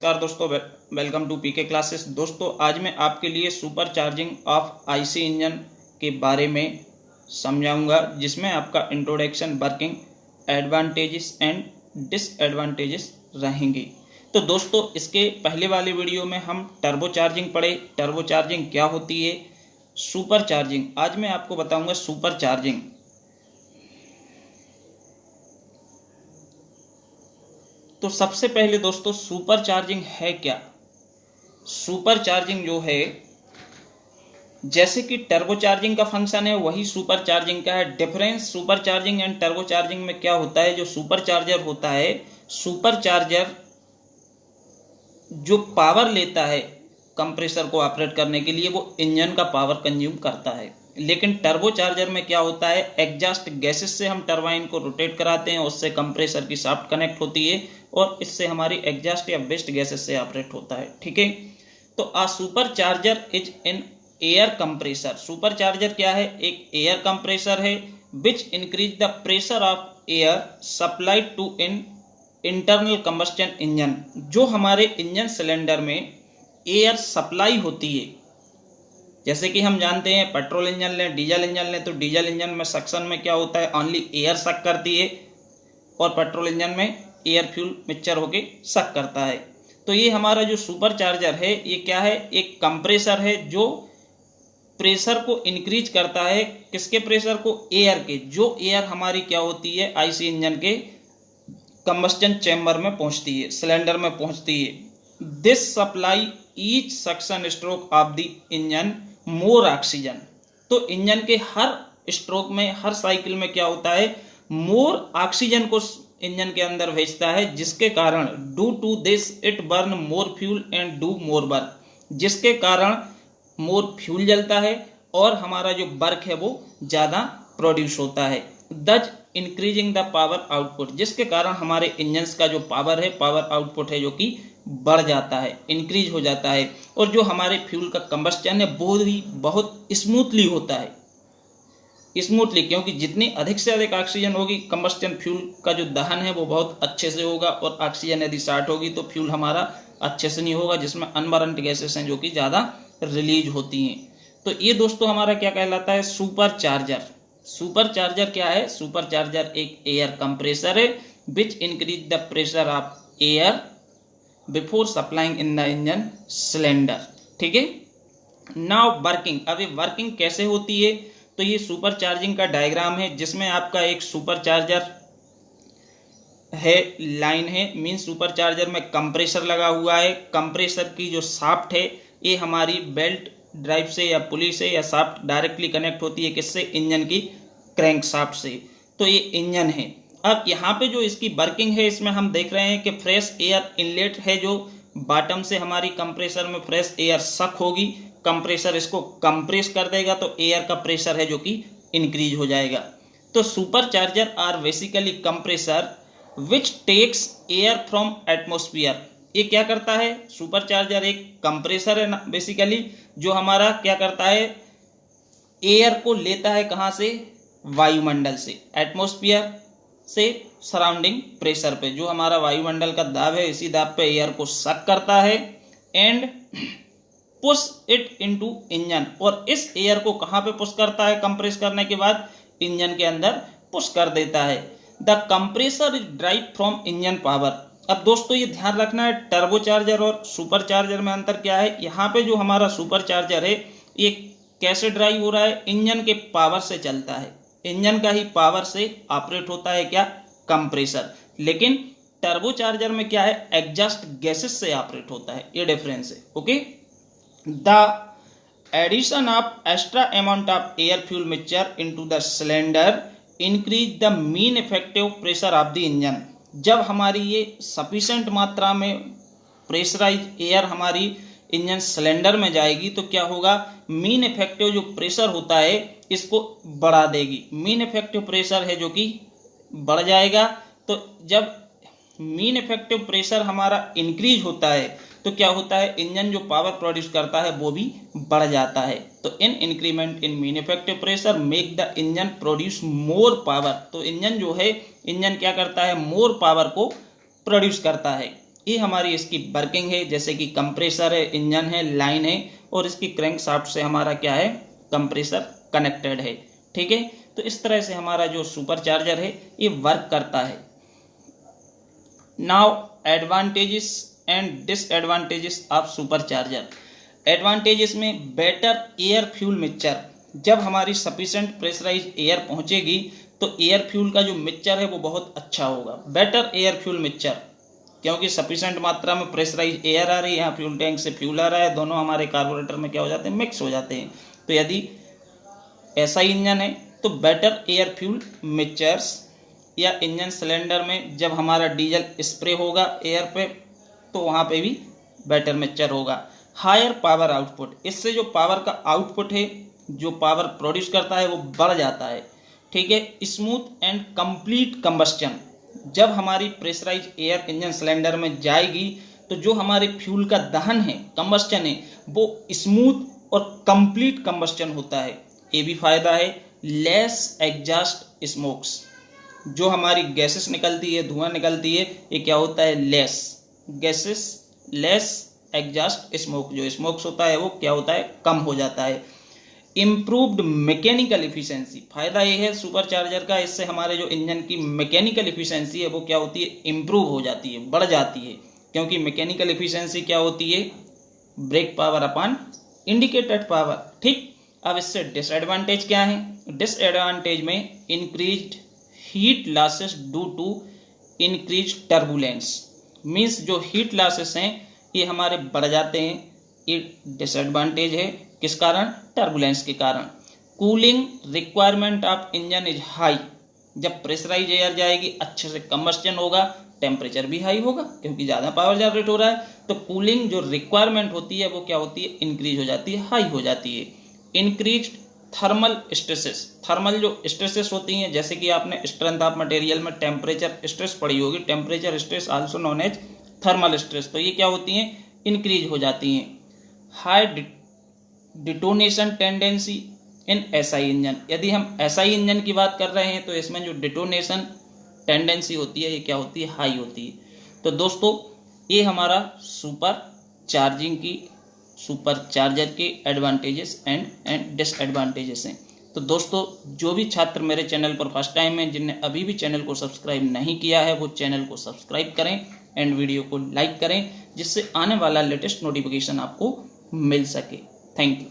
नमस्कार दोस्तों, welcome to PK classes. दोस्तों आज मैं आपके लिए super charging of IC engine के बारे में समझाऊंगा, जिसमें आपका introduction, working, advantages and disadvantages रहेंगे। तो दोस्तों इसके पहले वाले वीडियो में हम टर्बो चार्जिंग पढ़े। टर्बो चार्जिंग क्या होती है, सुपर चार्जिंग आज मैं आपको बताऊंगा सुपर चार्जिंग। तो सबसे पहले दोस्तों सुपर चार्जिंग है क्या। सुपर चार्जिंग जो है, जैसे कि टर्बो चार्जिंग का फंक्शन है वही सुपर चार्जिंग का है। Difference super charging and turbo charging में क्या होता है, जो सुपर चार्जर होता है, सुपर चार्जर जो पावर लेता है कंप्रेसर को ऑपरेट करने के लिए, वो इंजन का पावर कंज्यूम करता है। लेकिन टर्बो चार्जर में क्या होता है, एग्जॉस्ट गैसेस से हम टरबाइन को रोटेट कराते हैं, उससे कंप्रेसर की शाफ्ट कनेक्ट होती है और इससे हमारी एग्जॉस्ट या वेस्ट गैसेस से ऑपरेट होता है। ठीक है, तो uh supercharger is in air compressor. Supercharger क्या है, एक एयर कंप्रेसर है which increase the pressure of air supplied to in internal combustion engine. जो हमारे इंजन सिलेंडर में एयर सप्लाई होती है, जैसे कि हम जानते हैं पेट्रोल इंजन लें, डीजल इंजन लें, तो डीजल इंजन में सक्शन में क्या होता है, ओनली एयर सक करती है, और पेट्रोल इंजन में एयर फ्यूल मिक्सचर होके सक करता है। तो ये हमारा जो सुपर चार्जर है, ये क्या है, एक कंप्रेसर है जो प्रेशर को इंक्रीज करता है। किसके प्रेशर को, एयर के। जो एयर हमारी क्या होती है, आईसी इंजन के कंबस्टन चैम्बर में पहुंचती है, सिलेंडर में पहुंचती है। This supply each suction stroke of the engine more oxygen. तो इंजन के हर स्ट्रोक में, हर साइकिल में क्या होता है, मोर ऑक्सीजन को इंजन के अंदर भेजता है, जिसके कारण due to this it burn more fuel and do more work, जिसके कारण मोर फ्यूल जलता है और हमारा जो वर्क है वो ज्यादा प्रोड्यूस होता है। दज इंक्रीजिंग द पावर आउटपुट, जिसके कारण हमारे इंजन्स का जो पावर है, पावर आउटपुट है, जो कि बढ़ जाता है, इंक्रीज हो जाता है। और जो हमारे फ्यूल का कंबस्टन है वो भी बहुत स्मूथली होता है, स्मूथली, क्योंकि जितनी अधिक से अधिक ऑक्सीजन होगी, कंबस्टन फ्यूल का जो दहन है वो बहुत अच्छे से होगा, और ऑक्सीजन यदि शॉर्ट होगी तो फ्यूल हमारा अच्छे से नहीं होगा, जिसमें अनबर्न्ड गैसेस हैं जो कि ज़्यादा रिलीज होती हैं। तो ये दोस्तों हमारा क्या कहलाता है, सुपर चार्जर। सुपर चार्जर क्या है, सुपर चार्जर एक एयर कंप्रेसर है which increase the pressure of air before supplying in the engine cylinder. ठीक है, नाउ वर्किंग। अब ये वर्किंग कैसे होती है, तो ये सुपर चार्जिंग का डायग्राम है, जिसमें आपका एक सुपर चार्जर है, लाइन है, मीन सुपर चार्जर में कंप्रेसर लगा हुआ है। कंप्रेसर की जो शाफ्ट है, ये हमारी बेल्ट ड्राइव से या पुली से या शाफ्ट डायरेक्टली कनेक्ट होती है, किससे, इंजन की क्रैंक शाफ्ट से। तो ये इंजन है। अब यहाँ पे जो इसकी वर्किंग है, इसमें हम देख रहे हैं कि फ्रेश एयर इनलेट है, जो बॉटम से हमारी कंप्रेसर में फ्रेश एयर सक होगी, कंप्रेसर इसको कंप्रेस कर देगा, तो एयर का प्रेशर है जो कि इंक्रीज हो जाएगा। तो supercharger are basically compressor which takes air from atmosphere. ये क्या करता है, सुपर चार्जर एक कंप्रेसर है ना बेसिकली, जो हमारा क्या करता है, एयर को लेता है कहाँ से, वायुमंडल से, एटमोस्फियर से सराउंडिंग प्रेशर पे, जो हमारा वायुमंडल का दाब है, इसी दाब पे एयर को सक करता है and push it into engine. और इस एयर को कहाँ पे पुश करता है, कंप्रेस करने के बाद इंजन के अंदर पुश कर देता है। The compressor is drive from engine power. अब दोस्तों ये ध्यान रखना है, टर्बो चार्जर और सुपर चार्जर में अंतर क्या है। यहाँ पे जो हमारा सुपर चार्जर है, ये कैसे ड्राइव हो रहा है, इंजन के पावर से चलता है, इंजन का ही पावर से ऑपरेट होता है क्या, कंप्रेसर। लेकिन टर्बो चार्जर में क्या है, एग्जॉस्ट गैसेस से ऑपरेट होता है, ये डिफरेंस है। Okay, the addition of extra amount of air fuel mixture into the cylinder increase the mean effective pressure of the engine. जब हमारी ये सफिशिएंट मात्रा में प्रेशराइज एयर हमारी इंजन सिलेंडर में जाएगी, तो क्या होगा, मीन इफेक्टिव जो प्रेशर होता है इसको बढ़ा देगी। मीन इफेक्टिव प्रेशर है जो कि बढ़ जाएगा। तो जब मीन इफेक्टिव प्रेशर हमारा इंक्रीज होता है, तो क्या होता है, इंजन जो पावर प्रोड्यूस करता है वो भी बढ़ जाता है। तो in increment in mean effective pressure make the engine produce more power. तो इंजन जो है, इंजन क्या करता है, मोर पावर को प्रोड्यूस करता है। ये हमारी इसकी वर्किंग है, जैसे कि कंप्रेसर है, इंजन है, लाइन है, और इसकी क्रैंकशाफ्ट से हमारा क्या है, कंप्रेसर कनेक्टेड है। ठीक है, तो इस तरह से हमारा जो सुपर चार्जर है ये वर्क करता है। Now advantages and disadvantages of super charger. Advantages में बेटर एयर फ्यूल मिक्सचर, जब हमारी सफिशिएंट प्रेशराइज एयर पहुंचेगी तो एयर फ्यूल का जो मिक्सचर है वो बहुत अच्छा होगा। बेटर एयर फ्यूल मिक्सचर, क्योंकि सफिशिएंट मात्रा में प्रेशराइज एयर आ रही है, यहाँ फ्यूल टैंक से फ्यूल आ रहा है, दोनों हमारे कार्बोरेटर में क्या हो जाते हैं, मिक्स हो जाते हैं। तो यदि ऐसा इंजन है तो बेटर एयर फ्यूल मिक्सचर्स, या इंजन सिलेंडर में जब हमारा डीजल स्प्रे होगा एयर पे तो वहाँ पे भी बेटर मिक्सचर होगा। हायर पावर आउटपुट, इससे जो पावर का आउटपुट है, जो पावर प्रोड्यूस करता है वो बढ़ जाता है। ठीक है, स्मूथ एंड कंप्लीट कंबस्टन, जब हमारी प्रेशराइज एयर इंजन सिलेंडर में जाएगी तो जो हमारे फ्यूल का दहन है, कंबस्टन है, वो स्मूथ और कंप्लीट कंबस्टन होता है। ये भी फायदा है। लेस एग्जॉस्ट स्मोक्स, जो हमारी गैसेस निकलती है, धुआं निकलती है, ये क्या होता है, less gases, less exhaust smoke, जो स्मोक्स होता है वो क्या होता है, कम हो जाता है। इम्प्रूव्ड मैकेनिकल इफिशिएंसी, फायदा ये है सुपर चार्जर का, इससे हमारे जो इंजन की मैकेनिकल इफिशिएंसी है वो क्या होती है, इम्प्रूव हो जाती है, बढ़ जाती है। क्योंकि मैकेनिकल इफिशिएंसी क्या होती है, brake power upon indicated power. ठीक, अब इससे डिसएडवांटेज क्या है। डिसएडवांटेज में increased heat losses due to increase turbulence, means जो हीट लॉसेस हैं ये हमारे बढ़ जाते हैं, ये डिसएडवांटेज है। किस कारण, टर्बुलेंस के कारण। Cooling requirement of engine is high, जब प्रेशराइज एयर जाएगी अच्छे से कंबस्टन होगा, टेम्परेचर भी हाई होगा क्योंकि ज़्यादा पावर जनरेट हो रहा है, तो कूलिंग जो रिक्वायरमेंट होती है वो क्या होती है, इंक्रीज हो जाती है, हाई हो जाती है। इंक्रीज थर्मल स्ट्रेसेस, थर्मल जो स्ट्रेसेस होती हैं, जैसे कि आपने स्ट्रेंथ ऑफ मटेरियल में टेम्परेचर स्ट्रेस पढ़ी होगी, temperature stress also known as thermal stress, तो ये क्या होती हैं, इंक्रीज हो जाती हैं। High detonation tendency in SI engine, यदि हम एसआई इंजन की बात कर रहे हैं तो इसमें जो डिटोनेशन टेंडेंसी होती है ये क्या होती है, हाई होती है। तो दोस्तों ये हमारा सुपर चार्जर के एडवांटेजेस एंड डिसएडवांटेजेस हैं। तो दोस्तों जो भी छात्र मेरे चैनल पर फर्स्ट टाइम हैं, जिनने अभी भी चैनल को सब्सक्राइब नहीं किया है, वो चैनल को सब्सक्राइब करें एंड वीडियो को लाइक करें, जिससे आने वाला लेटेस्ट नोटिफिकेशन आपको मिल सके। Thank you.